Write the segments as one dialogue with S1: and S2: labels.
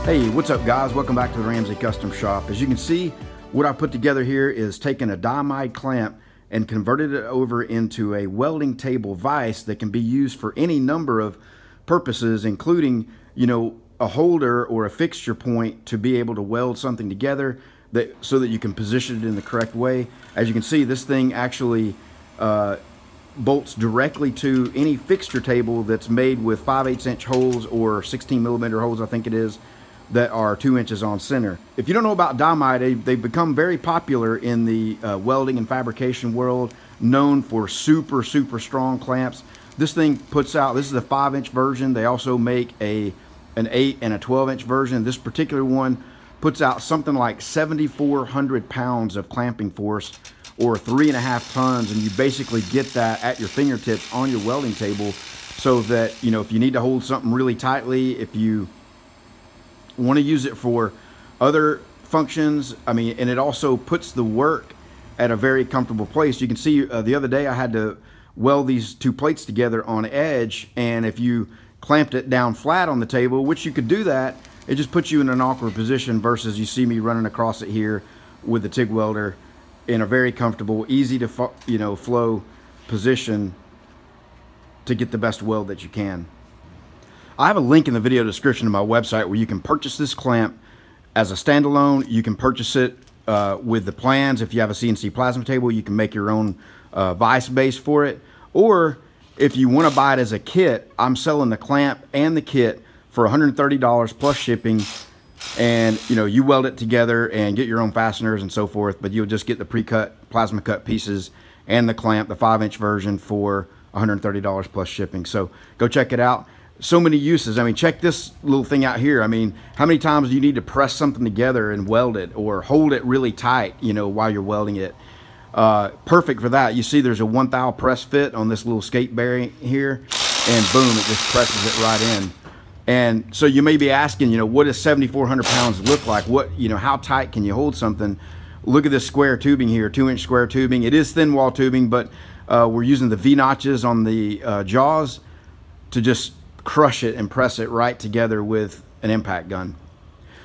S1: Hey, what's up guys? Welcome back to the Ramsey Custom Shop. As you can see, what I put together here is taking a Dimide clamp and converted it over into a welding table vise that can be used for any number of purposes, including, a holder or a fixture point to be able to weld something together so that you can position it in the correct way. As you can see, this thing actually bolts directly to any fixture table that's made with 5/8 inch holes or 16mm holes, I think it is, that are 2 inches on center. If you don't know about Dimide, they've become very popular in the welding and fabrication world, known for super strong clamps. This thing puts out, this is a 5-inch version. They also make an 8 and a 12-inch version. This particular one puts out something like 7,400 pounds of clamping force, or 3.5 tons, and you basically get that at your fingertips on your welding table, so that if you need to hold something really tightly, if you want to use it for other functions, and it also puts the work at a very comfortable place. You can see the other day I had to weld these two plates together on edge, and if you clamped it down flat on the table, which you could do that, it just puts you in an awkward position versus you see me running across it here with the TIG welder in a very comfortable, easy to flow position to get the best weld that you can. I have a link in the video description to my website where you can purchase this clamp as a standalone. You can purchase it with the plans. If you have a CNC plasma table, you can make your own vise base for it. Or if you want to buy it as a kit, I'm selling the clamp and the kit for $130 plus shipping. And you weld it together and get your own fasteners and so forth, but you'll just get the pre-cut plasma cut pieces and the clamp, the 5-inch version, for $130 plus shipping. So go check it out. So many uses. Check this little thing out here. How many times do you need to press something together and weld it, or hold it really tight, while you're welding it? Perfect for that. You see there's a 1 thou press fit on this little skate bearing here, and boom, it just presses it right in. And so you may be asking, what does 7,400 pounds look like? How tight can you hold something? Look at this square tubing here, 2-inch square tubing. It is thin wall tubing, but we're using the V notches on the jaws to just crush it and press it right together with an impact gun.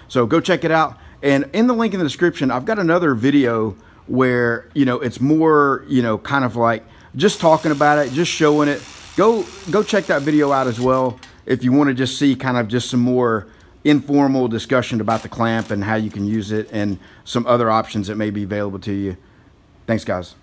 S1: So go check it out. And in the link in the description, I've got another video where, it's more, kind of like just talking about it, just showing it. Go check that video out as well if you want to just see kind of just some more informal discussion about the clamp and how you can use it and some other options that may be available to you. Thanks, guys.